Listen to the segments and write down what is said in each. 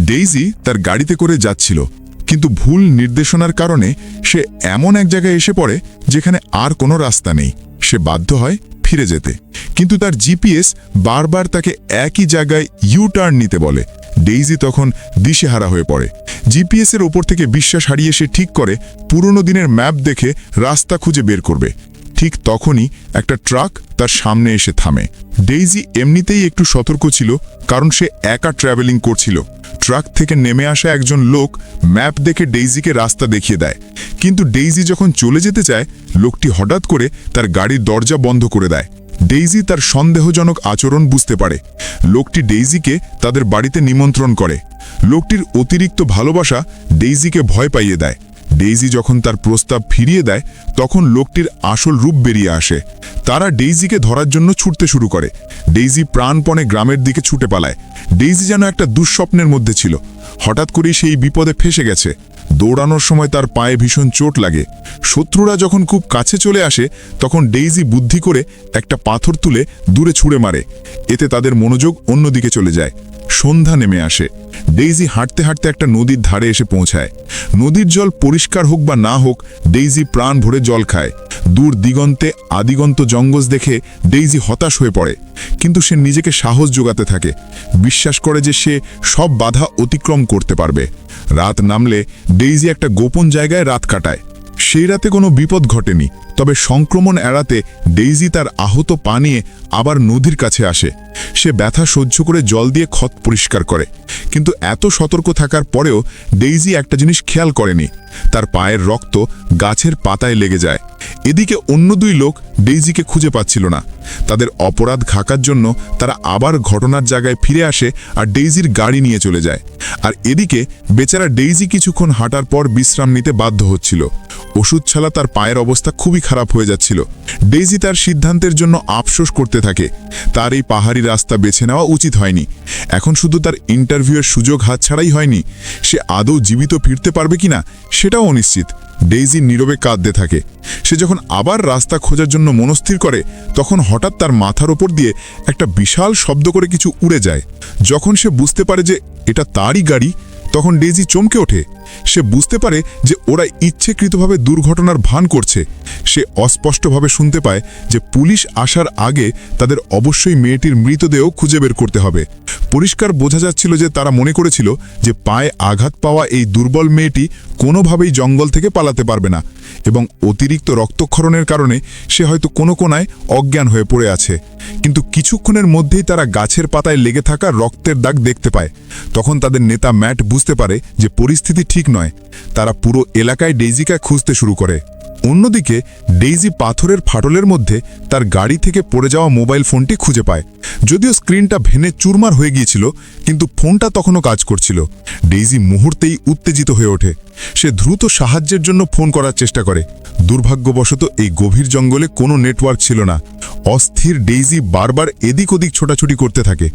Daisy তার গাড়িতে করে যাচ্ছিল, কিন্তু ভুল নির্দেশনার কারণে সে এমন এক জায়গায় এসে পড়ে যেখানে আর কোনো রাস্তা নেই। সে বাধ্য হয় ফিরে যেতে, কিন্তু তার জিপিএস বারবার তাকে একই জায়গায় ইউ টার্ন নিতে বলে। ডেইজি তখন দিশেহারা হয়ে পড়ে। জিপিএসের ওপর থেকে বিশ্বাস হারিয়ে সে ঠিক করে পুরনো দিনের ম্যাপ দেখে রাস্তা খুঁজে বের করবে। ঠিক তখনই একটা ট্রাক তার সামনে এসে থামে। ডেইজি এমনিতেই একটু সতর্ক ছিল, কারণ সে একা ট্রাভেলিং করছিল। ট্রাক থেকে নেমে আসা একজন লোক ম্যাপ দেখে ডেইজিকে রাস্তা দেখিয়ে দেয়, কিন্তু ডেইজি যখন চলে যেতে চায়, লোকটি হঠাৎ করে তার গাড়ির দরজা বন্ধ করে দেয়। ডেইজি তার সন্দেহজনক আচরণ বুঝতে পারে। লোকটি ডেইজিকে তাদের বাড়িতে নিমন্ত্রণ করে। লোকটির অতিরিক্ত ভালোবাসা ডেইজিকে ভয় পাইয়ে দেয়। ডেইজি যখন তার প্রস্তাব ফিরিয়ে দেয়, তখন লোকটির আসল রূপ বেরিয়ে আসে। তারা ডেইজিকে ধরার জন্য ছুটতে শুরু করে। ডেইজি প্রাণপণে গ্রামের দিকে ছুটে পালায়। ডেইজি যেন একটা দুঃস্বপ্নের মধ্যে ছিল। হঠাৎ করেই সেই বিপদে ফেসে গেছে। দৌড়ানোর সময় তার পায়ে ভীষণ চোট লাগে। শত্রুরা যখন খুব কাছে চলে আসে, তখন ডেইজি বুদ্ধি করে একটা পাথর তুলে দূরে ছুঁড়ে মারে। এতে তাদের মনোযোগ অন্যদিকে চলে যায়। সন্ধ্যা নেমে আসে। ডেইজি হাঁটতে হাঁটতে একটা নদীর ধারে এসে পৌঁছায়। নদীর জল পরিষ্কার হোক বা না হোক, ডেইজি প্রাণ ভরে জল খায়। দূর দিগন্তে আদিগন্ত জঙ্গল দেখে ডেইজি হতাশ হয়ে পড়ে, কিন্তু সে নিজেকে সাহস জোগাতে থাকে। বিশ্বাস করে যে সে সব বাধা অতিক্রম করতে পারবে। রাত নামলে ডেইজি একটা গোপন জায়গায় রাত কাটায়। সেই রাতে কোনো বিপদ ঘটেনি, তবে সংক্রমণ এড়াতে ডেইজি তার আহত পা নিয়ে আবার নদীর কাছে আসে। সে ব্যথা সহ্য করে জল দিয়ে ক্ষত পরিষ্কার করে, কিন্তু এত সতর্ক থাকার পরেও ডেইজি একটা জিনিস খেয়াল করেনি। তার পায়ের রক্ত গাছের পাতায় লেগে যায়। এদিকে অন্য দুই লোক ডেইজিকে খুঁজে পাচ্ছিল না। তাদের অপরাধ ঢাকার জন্য তারা আবার ঘটনার জায়গায় ফিরে আসে আর ডেইজির গাড়ি নিয়ে চলে যায়। আর এদিকে বেচারা ডেইজি কিছুক্ষণ হাঁটার পর বিশ্রাম নিতে বাধ্য হচ্ছিল। ওষুধ ছাড়া তার পায়ের অবস্থা খুবই খারাপ হয়ে যাচ্ছিল। ডেইজি তার সিদ্ধান্তের জন্য আফসোস করতে থাকে। তার এই পাহাড়ি রাস্তা বেছে নেওয়া উচিত হয়নি। এখন শুধু তার ইন্টারভিউয়ের সুযোগ হাতছাড়াই হয়নি, সে আদৌ জীবিত ফিরতে পারবে কিনা সেটাও অনিশ্চিত। ডেইজি নীরবে কাঁদতে থাকে। সে যখন আবার রাস্তা খোঁজার জন্য মনস্থির করে, তখন হঠাৎ তার মাথার ওপর দিয়ে একটা বিশাল শব্দ করে কিছু উড়ে যায়। যখন সে বুঝতে পারে যে এটা তারই গাড়ি, তখন ডেইজি চমকে ওঠে। সে বুঝতে পারে যে ওরা ইচ্ছেকৃতভাবে দুর্ঘটনার ভান করছে। সে অস্পষ্টভাবে শুনতে পায় যে পুলিশ আসার আগে তাদের অবশ্যই মেয়েটির মৃতদেহ খুঁজে বের করতে হবে। পরিষ্কার বোঝা যাচ্ছিল যে তারা মনে করেছিল যে পায়ে আঘাত পাওয়া এই দুর্বল মেয়েটি কোনোভাবেই জঙ্গল থেকে পালাতে পারবে না, এবং অতিরিক্ত রক্তক্ষরণের কারণে সে হয়তো কোনো কোনায় অজ্ঞান হয়ে পড়ে আছে। কিন্তু কিছুক্ষণের মধ্যেই তারা গাছের পাতায় লেগে থাকা রক্তের দাগ দেখতে পায়। তখন তাদের নেতা ম্যাট বুঝতে পারে যে পরিস্থিতি ঠিক নয়। তারা পুরো এলাকায় ডেইজিকে খুঁজতে শুরু করে। অন্যদিকে ডেইজি পাথরের ফাটলের মধ্যে তার গাড়ি থেকে পড়ে যাওয়া মোবাইল ফোনটি খুঁজে পায়। যদিও স্ক্রিনটা ভেঙে চুরমার হয়ে গিয়েছিল, কিন্তু ফোনটা তখনও কাজ করছিল। ডেইজি মুহূর্তেই উত্তেজিত হয়ে ওঠে। সে দ্রুত সাহায্যের জন্য ফোন করার চেষ্টা করে। দুর্ভাগ্যবশত এই গভীর জঙ্গলে কোনো নেটওয়ার্ক ছিল না। অস্থির ডেইজি বারবার এদিক ওদিক ছোটাছুটি করতে থাকে।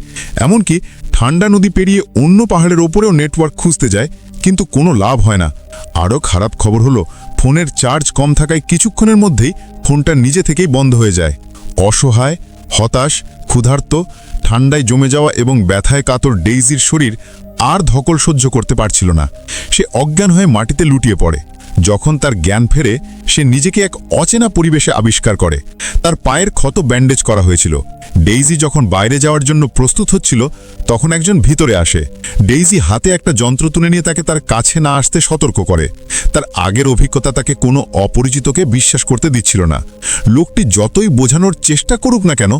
এমনকি ঠান্ডা নদী পেরিয়ে অন্য পাহাড়ের ওপরেও নেটওয়ার্ক খুঁজতে যায়, কিন্তু কোনো লাভ হয় না। আরও খারাপ খবর হলো, ফোনের চার্জ কম থাকায় কিছুক্ষণের মধ্যেই ফোনটা নিজে থেকেই বন্ধ হয়ে যায়। অসহায়, হতাশ, ক্ষুধার্ত, ঠান্ডায় জমে যাওয়া এবং ব্যথায় কাতর ডেইজির শরীর আর ধকল সহ্য করতে পারছিল না। সে অজ্ঞান হয়ে মাটিতে লুটিয়ে পড়ে। যখন তার জ্ঞান ফেরে, সে নিজেকে এক অচেনা পরিবেশে আবিষ্কার করে। তার পায়ের ক্ষত ব্যান্ডেজ করা হয়েছিল। ডেইজি যখন বাইরে যাওয়ার জন্য প্রস্তুত হচ্ছিল, তখন একজন ভিতরে আসে। ডেইজি হাতে একটা যন্ত্র তুলে নিয়ে তাকে তার কাছে না আসতে সতর্ক করে। তার আগের অভিজ্ঞতা তাকে কোনো অপরিচিতকে বিশ্বাস করতে দিচ্ছিল না। লোকটি যতই বোঝানোর চেষ্টা করুক না কেন,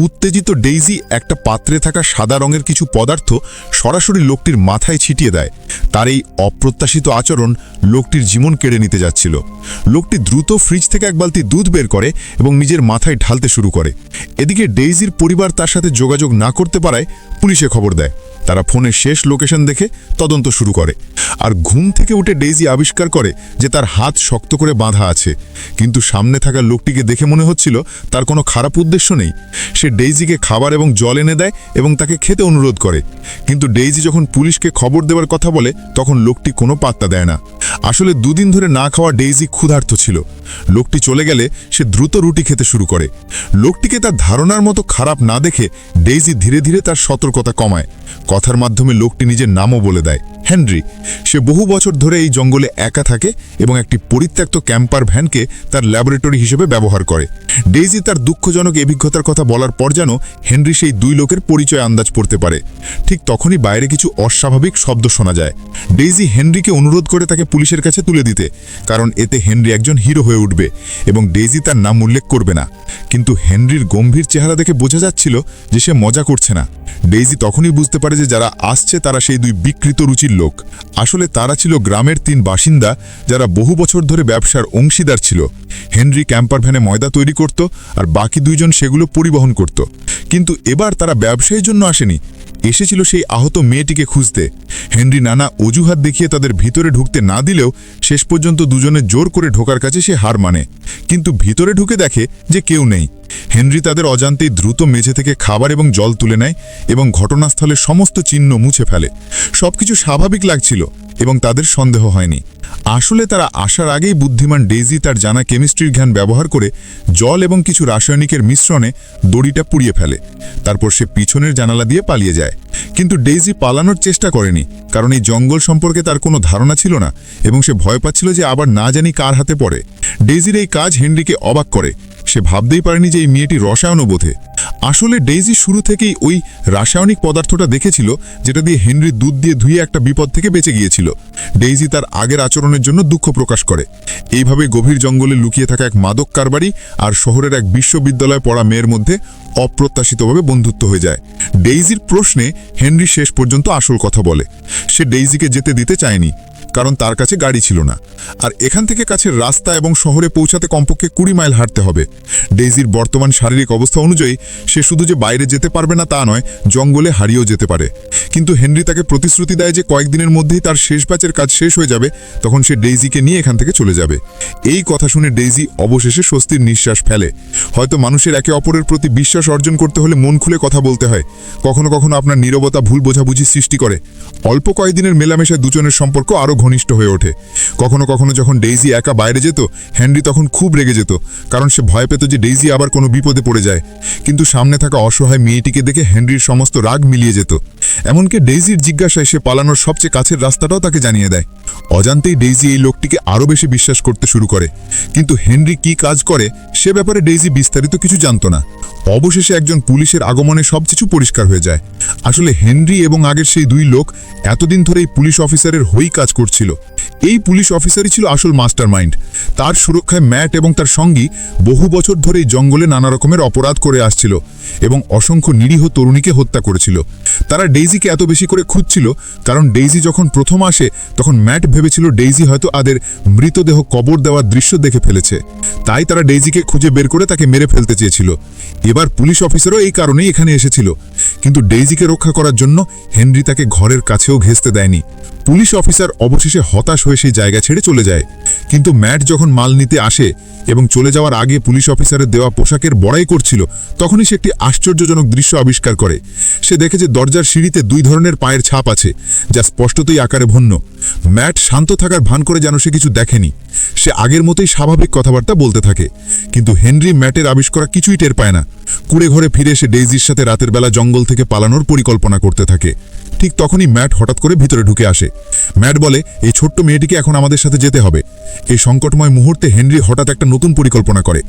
উত্তেজিত ডেইজি একটা পাত্রে থাকা সাদা রঙের কিছু পদার্থ সরাসরি লোকটির মাথায় ছিটিয়ে দেয়। তার এই অপ্রত্যাশিত আচরণ লোকটির জীবন কেড়ে নিতে যাচ্ছিল। লোকটি দ্রুত ফ্রিজ থেকে এক বালতি দুধ বের করে এবং নিজের মাথায় ঢালতে শুরু করে। এদিকে ডেইজির পরিবার তার সাথে যোগাযোগ না করতে পারায় পুলিশে খবর দেয়। তারা ফোনের শেষ লোকেশন দেখে তদন্ত শুরু করে। আর ঘুম থেকে উঠে ডেইজি আবিষ্কার করে যে তার হাত শক্ত করে বাঁধা আছে, কিন্তু সামনে থাকা লোকটিকে দেখে মনে হচ্ছিল তার কোনো খারাপ উদ্দেশ্য নেই। সে ডেইজিকে খাবার এবং জল এনে দেয় এবং তাকে খেতে অনুরোধ করে, কিন্তু ডেইজি যখন পুলিশকে খবর দেওয়ার কথা বলে, তখন লোকটি কোনো পাত্তা দেয় না। আসলে দুদিন ধরে না খাওয়া ডেইজি ক্ষুধার্ত ছিল। লোকটি চলে গেলে সে দ্রুত রুটি খেতে শুরু করে। লোকটিকে তার ধারণার মতো খারাপ না দেখে ডেইজি ধীরে ধীরে তার সতর্কতা কমায়। কথার মাধ্যমে লোকটি নিজের নামও বলে দেয়, হেনরি। সে বহু বছর ধরে এই জঙ্গলে একা থাকে এবং একটি পরিত্যক্ত ক্যাম্পার ভ্যানকে তার ল্যাবরেটরি হিসেবে ব্যবহার করে। ডেইজি তার দুঃখজনক অভিজ্ঞতার কথা বলার পর যেন হেনরি সেই দুই লোকের পরিচয় আন্দাজ করতে পারে। ঠিক তখনই বাইরে কিছু অস্বাভাবিক শব্দ শোনা যায়। ডেইজি হেনরিকে অনুরোধ করে তাকে পুলিশের কাছে তুলে দিতে, কারণ এতে হেনরি একজন হিরো হয়ে উঠবে এবং ডেইজি তার নাম উল্লেখ করবে না। কিন্তু হেনরির গম্ভীর চেহারা দেখে বোঝা যাচ্ছিল যে সে মজা করছে না। ডেইজি তখনই বুঝতে পারে যে যারা আসছে তারা সেই দুই বিকৃত রুচির লোক। আসলে তারা ছিল গ্রামের 3 বাসিন্দা যারা বহু বছর ধরে ব্যবসার অংশীদার ছিল। হেনরি ক্যাম্পার ভ্যানে ময়দা তৈরি করত আর বাকি 2 জন সেগুলো পরিবহন করত। কিন্তু এবার তারা ব্যবসায়ের জন্য আসেনি, এসেছিল সেই আহত মেয়েটিকে খুঁজতে। হেনরি নানা অজুহাত দেখিয়ে তাদের ভিতরে ঢুকতে না দিলেও শেষ পর্যন্ত দুজনে জোর করে ঢোকার কাছে সে হার মানে। কিন্তু ভিতরে ঢুকে দেখে যে কেউ নেই। হেনরি তাদের অজান্তেই দ্রুত মেঝে থেকে খাবার এবং জল তুলে নেয় এবং ঘটনাস্থলের সমস্ত চিহ্ন মুছে ফেলে। সবকিছু স্বাভাবিক লাগছিল এবং তাদের সন্দেহ হয়নি। আসলে তারা আসার আগেই বুদ্ধিমান ডেইজি তার জানা কেমিস্ট্রির জ্ঞান ব্যবহার করে জল এবং কিছু রাসায়নিকের মিশ্রণে দড়িটা পুড়িয়ে ফেলে। তারপর সে পিছনের জানালা দিয়ে পালিয়ে যায়। কিন্তু ডেইজি পালানোর চেষ্টা করেনি, কারণ এই জঙ্গল সম্পর্কে তার কোনো ধারণা ছিল না এবং সে ভয় পাচ্ছিল যে আবার না জানি কার হাতে পড়ে। ডেইজির এই কাজ হেনরিকে অবাক করে। সে ভাবতেই পারেনি যে এই মেয়েটি রসায়নও বোঝে। আসলে ডেইজি শুরু থেকেই ওই রাসায়নিক পদার্থটা দেখেছিল যেটা দিয়ে হেনরি দুধ দিয়ে ধুয়ে একটা বিপদ থেকে বেঁচে গিয়েছিল। ডেইজি তার আগের আচরণের জন্য দুঃখ প্রকাশ করে। এইভাবে গভীর জঙ্গলে লুকিয়ে থাকা এক মাদক কারবারি আর শহরের এক বিশ্ববিদ্যালয়ে পড়া মেয়ের মধ্যে অপ্রত্যাশিতভাবে বন্ধুত্ব হয়ে যায়। ডেইজির প্রশ্নে হেনরি শেষ পর্যন্ত আসল কথা বলে। সে ডেইজিকে যেতে দিতে চায়নি, কারণ তার কাছে গাড়ি ছিল না, আর এখান থেকে কাছের রাস্তা এবং শহরে পৌঁছাতে কমপক্ষে 20 মাইল হাঁটতে হবে। ডেইজির বর্তমান শারীরিক অবস্থা অনুযায়ী সে শুধু যে বাইরে যেতে পারবে না তা নয়, জঙ্গলে হারিয়েও যেতে পারে। কিন্তু হেনরি তাকে প্রতিশ্রুতি দেয় যে কয়েকদিনের মধ্যেই তার শেষ ব্যাচের কাজ শেষ হয়ে যাবে, তখন সে ডেইজিকে নিয়ে এখান থেকে চলে যাবে। এই কথা শুনে ডেইজি অবশেষে স্বস্তির নিঃশ্বাস ফেলে। হয়তো মানুষের একে অপরের প্রতি বিশ্বাস অর্জন করতে হলে মন খুলে কথা বলতে হয়। কখনো কখনো আপনার নীরবতা ভুল বোঝাবুঝি সৃষ্টি করে। অল্প কয়েকদিনের মেলামেশায় দুজনের সম্পর্ক আরও ঘনিষ্ঠ হয়ে ওঠে। কখনো কখনো যখন ডেইজি একা বাইরে যেত, হেনরি তখন খুব রেগে যেত, কারণ সে ভয় পেত যে ডেইজি আবার কোনো বিপদে পড়ে যায়। কিন্তু সামনে থাকা অসহায় মেয়েটিকে দেখে হেনরির সমস্ত রাগ মিলিয়ে যেত। এমনকি ডেইজির জিজ্ঞাসায় সে পালানোর সবচেয়ে কাছের রাস্তাটাও তাকে জানিয়ে দেয়। অজান্তেই ডেইজি এই লোকটিকে আরও বেশি বিশ্বাস করতে শুরু করে। কিন্তু হেনরি কি কাজ করে সে ব্যাপারে ডেইজি বিস্তারিত কিছু জানত না। অবশেষে একজন পুলিশের আগমনে সবকিছু পরিষ্কার হয়ে যায়। আসলে হেনরি এবং আগের সেই 2 লোক এতদিন ধরে এই পুলিশ অফিসারের হয়েই কাজ করছিল। এই পুলিশ অফিসারই ছিল আসল মাস্টারমাইন্ড। তার সুরক্ষায় ম্যাট এবং তার সঙ্গী বহু বছর ধরে এই জঙ্গলে নানা রকমের অপরাধ করে আসছিল এবং অসংখ্য নিরীহ তরুণীকে হত্যা করেছিল। তারা ডেইজিকে এত বেশি করে খুঁজছিল কারণ ডেইজি যখন প্রথম আসে তখন ম্যাট ভেবেছিল ডেইজি হয়তো তাদের মৃতদেহ কবর দেওয়ার দৃশ্য দেখে ফেলেছে। তাই তারা ডেইজিকে খুঁজে বের করে তাকে মেরে ফেলতে চেয়েছিল। এবার পুলিশ অফিসারও এই কারণেই এখানে এসেছিল। কিন্তু ডেইজিকে রক্ষা করার জন্য হেনরি তাকে ঘরের কাছেও ঘেঁষতে দেয়নি। পুলিশ অফিসার অবশেষে হতাশ হয়ে সেই জায়গা ছেড়ে চলে যায়। কিন্তু ম্যাট যখন মাল নিতে আসে এবং চলে যাওয়ার আগে পুলিশ অফিসারের দেওয়া পোশাকের বড়াই করছিল, তখনই সে একটি আশ্চর্যজনক দৃশ্য আবিষ্কার করে। সে দেখে যে দরজার সিঁড়িতে 2 ধরনের পায়ের ছাপ আছে, যা স্পষ্টতই আকারে ভিন্ন। ম্যাট শান্ত থাকার ভান করে যেন সে কিছু দেখেনি। সে আগের মতোই স্বাভাবিক কথাবার্তা বলতে থাকে। কিন্তু হেনরি ম্যাটের আবিষ্কার কিছুই টের পায় না। কুড়ে ঘরে ফিরে এসে ডেইজির সাথে রাতের বেলা জঙ্গল থেকে পালানোর পরিকল্পনা করতে থাকে। ঠিক তখনই ম্যাট হঠাৎ করে ভিতরে ঢুকে আসে। ম্যাট বলে, এই ছোট্ট মেয়েটিকে এখন আমাদের সাথে যেতে হবে। এই সংকটময় মুহূর্তে হেনরি হঠাৎ একটা নতুন পরিকল্পনা করে।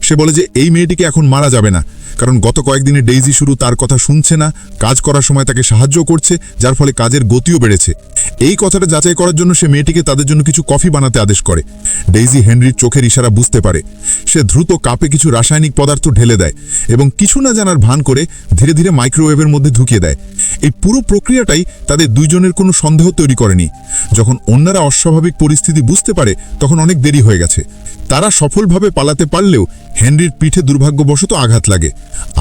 সে বলে যে এই মেয়েটিকে এখন মারা যাবে না, কারণ গত কয়েকদিনে ডেইজি শুরু তার কথা শুনছে না, কাজ করার সময় তাকে সাহায্য করছে, যার ফলে কাজের গতিও বেড়েছে। এই কথাটা যাচাই করার জন্য সে মেয়েটিকে তাদের জন্য কিছু কফি বানাতে আদেশ করে। ডেইজি হেনরির চোখের ইশারা বুঝতে পারে। সে দ্রুত কাপে কিছু রাসায়নিক পদার্থ ঢেলে দেয় এবং কিছু না জানার ভান করে ধীরে ধীরে মাইক্রোওয়েভের মধ্যে ঢুকিয়ে দেয়। এই পুরো প্রক্রিয়াটাই তাদের 2 জনের কোনো সন্দেহ তৈরি করেনি। যখন অন্যরা অস্বাভাবিক পরিস্থিতি বুঝতে পারে তখন অনেক দেরি হয়ে গেছে। তারা সফলভাবে পালাতে পারলেও হেনরির পিঠে দুর্ভাগ্যবশত আঘাত লাগে।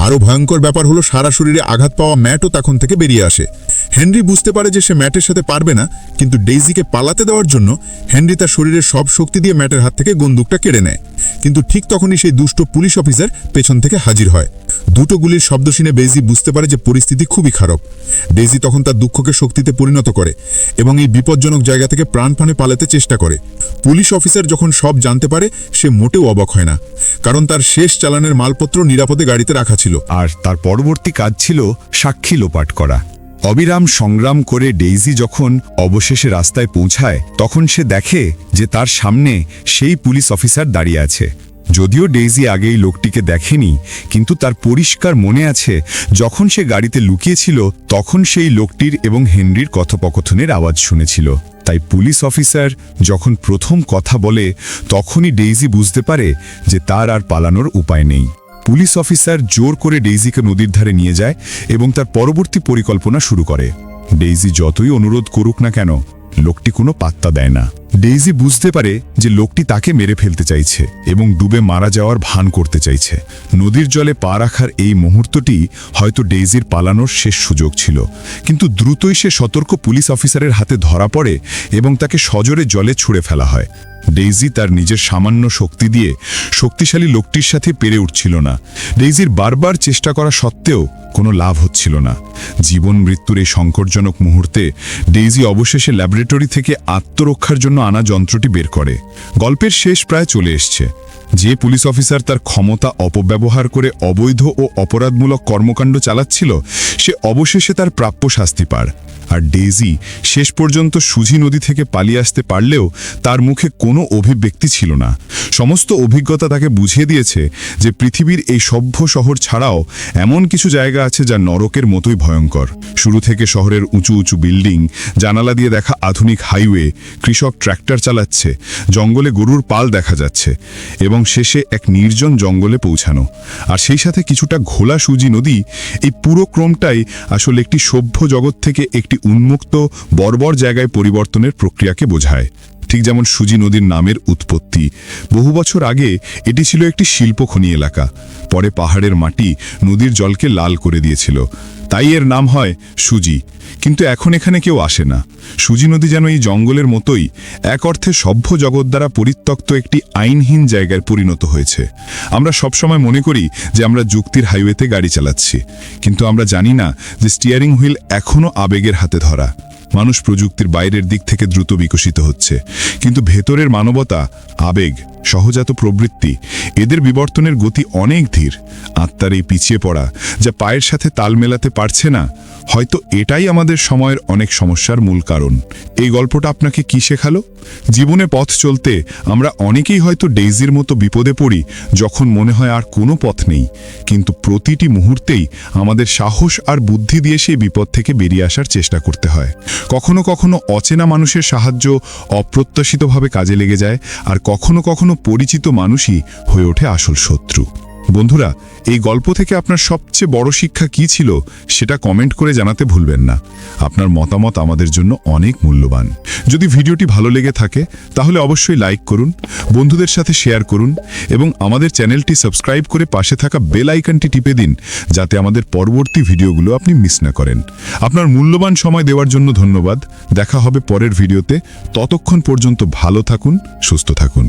আরও ভয়ঙ্কর ব্যাপার হলো সারা শরীরে আঘাত পাওয়া ম্যাটও তখন থেকে বেরিয়ে আসে। হেনরি বুঝতে পারে যে সে ম্যাটের সাথে পারবে না, কিন্তু ডেইজিকে পালাতে দেওয়ার জন্য হেনরি তার শরীরের সব শক্তি দিয়ে ম্যাটের হাত থেকে বন্দুকটা কেড়ে নেয়। কিন্তু ঠিক তখনই সেই দুষ্ট পুলিশ অফিসার পেছন থেকে হাজির হয়। দুটো গুলির শব্দ শুনে ডেইজি বুঝতে পারে যে পরিস্থিতি খুবই খারাপ। ডেইজি তখন তার দুঃখকে শক্তিতে পরিণত করে এবং এই বিপজ্জনক জায়গা থেকে প্রাণপণে পালাতে চেষ্টা করে। পুলিশ অফিসার যখন সব জানতে পারে সে মোটেও অবাক হয় না, কারণ তার শেষ চালানের মালপত্র নিরাপদে গাড়িতে রাখা ছিল। আর তার পরবর্তী কাজ ছিল সাক্ষী লোপাট করা। অবিরাম সংগ্রাম করে ডেইজি যখন অবশেষে রাস্তায় পৌঁছায়, তখন সে দেখে যে তার সামনে সেই পুলিশ অফিসার দাঁড়িয়ে আছে। যদিও ডেইজি আগেই লোকটিকে দেখেনি, কিন্তু তার পরিষ্কার মনে আছে যখন সে গাড়িতে লুকিয়েছিল তখন সেই লোকটির এবং হেনরির কথোপকথনের আওয়াজ শুনেছিল। তাই পুলিশ অফিসার যখন প্রথম কথা বলে তখনই ডেইজি বুঝতে পারে যে তার আর পালানোর উপায় নেই। পুলিশ অফিসার জোর করে ডেইজিকে নদীর ধারে নিয়ে যায় এবং তার পরবর্তী পরিকল্পনা শুরু করে। ডেইজি যতই অনুরোধ করুক না কেন, লোকটি কোনো পাত্তা দেয় না। ডেইজি বুঝতে পারে যে লোকটি তাকে মেরে ফেলতে চাইছে এবং ডুবে মারা যাওয়ার ভান করতে চাইছে। নদীর জলে পা রাখার এই মুহূর্তটি হয়তো ডেইজির পালানোর শেষ সুযোগ ছিল, কিন্তু দ্রুতই সে সতর্ক পুলিশ অফিসারের হাতে ধরা পড়ে এবং তাকে সজোরে জলে ছুঁড়ে ফেলা হয়। ডেইজি তার নিজের সামান্য শক্তি দিয়ে শক্তিশালী লোকটির সাথে পেরে উঠছিল না। ডেইজির বারবার চেষ্টা করা সত্ত্বেও কোনো লাভ হচ্ছিল না। জীবন মৃত্যুর এই সংকটজনক মুহূর্তে ডেইজি অবশেষে ল্যাবরেটরি থেকে আত্মরক্ষার জন্য আনা যন্ত্রটি বের করে। গল্পের শেষ প্রায় চলে এসছে। যে পুলিশ অফিসার তার ক্ষমতা অপব্যবহার করে অবৈধ ও অপরাধমূলক কর্মকাণ্ড চালাচ্ছিল, সে অবশেষে তার প্রাপ্য শাস্তি পায়। আর ডেইজি শেষ পর্যন্ত সুজি নদী থেকে পালিয়ে আসতে পারলেও তার মুখে কোনো অভিব্যক্তি ছিল না। সমস্ত অভিজ্ঞতা তাকে বুঝিয়ে দিয়েছে যে পৃথিবীর এই সভ্য শহর ছাড়াও এমন কিছু জায়গা আছে যা নরকের মতোই ভয়ঙ্কর। শুরু থেকে শহরের উঁচু উঁচু বিল্ডিং, জানালা দিয়ে দেখা আধুনিক হাইওয়ে, কৃষক ট্র্যাক্টর চালাচ্ছে, জঙ্গলে গরুর পাল দেখা যাচ্ছে এবং শেষে এক নির্জন জঙ্গলে পৌঁছানো। আর সেই সাথে কিছুটা ঘোলা সুজি নদী। এই পুরো ক্রমটাই আসলে একটি সভ্য জগৎ থেকে একটি উন্মুক্ত বর্বর জায়গায় পরিবর্তনের প্রক্রিয়াকে বোঝায়। ঠিক যেমন সুজি নদীর নামের উৎপত্তি। বহু বছর আগে এটি ছিল একটি শিল্পখনি এলাকা, পরে পাহাড়ের মাটি নদীর জলকে লাল করে দিয়েছিল, তাই এর নাম হয় সুজি। কিন্তু এখন এখানে কেউ আসে না। সুজি নদী যেন এই জঙ্গলের মতোই এক অর্থে সভ্য জগৎ দ্বারা পরিত্যক্ত একটি আইনহীন জায়গায় পরিণত হয়েছে। আমরা সবসময় মনে করি যে আমরা যুক্তির হাইওয়েতে গাড়ি চালাচ্ছি, কিন্তু আমরা জানি না যে স্টিয়ারিং হুইল এখনও আবেগের হাতে ধরা। মানুষ প্রযুক্তির বাইরের দিক থেকে দ্রুত বিকশিত হচ্ছে, কিন্তু ভেতরের মানবতা, আবেগ, সহজাত প্রবৃত্তি, এদের বিবর্তনের গতি অনেক ধীর। আত্মার এই পিছিয়ে পড়া যা পায়ের সাথে তাল মেলাতে পারছে না, হয়তো এটাই আমাদের সময়ের অনেক সমস্যার মূল কারণ। এই গল্পটা আপনাকে কি শেখালো? জীবনে পথ চলতে আমরা অনেকেই হয়তো ডেইজির মতো বিপদে পড়ি যখন মনে হয় আর কোনো পথ নেই, কিন্তু প্রতিটি মুহূর্তেই আমাদের সাহস আর বুদ্ধি দিয়ে সেই বিপদ থেকে বেরিয়ে আসার চেষ্টা করতে হয়। কখনো কখনো অচেনা মানুষের সাহায্য অপ্রত্যাশিতভাবে কাজে লেগে যায়, আর কখনো কখনো পরিচিত মানুষই হয়ে ওঠে আসল শত্রু। বন্ধুরা, এই গল্প থেকে আপনার সবচেয়ে বড় শিক্ষা কী ছিল সেটা কমেন্ট করে জানাতে ভুলবেন না। আপনার মতামত আমাদের জন্য অনেক মূল্যবান। যদি ভিডিওটি ভালো লেগে থাকে তাহলে অবশ্যই লাইক করুন, বন্ধুদের সাথে শেয়ার করুন এবং আমাদের চ্যানেলটি সাবস্ক্রাইব করে পাশে থাকা বেল আইকনটি টিপে দিন, যাতে আমাদের পরবর্তী ভিডিওগুলো আপনি মিস না করেন। আপনার মূল্যবান সময় দেওয়ার জন্য ধন্যবাদ। দেখা হবে পরের ভিডিওতে। ততক্ষণ পর্যন্ত ভালো থাকুন, সুস্থ থাকুন।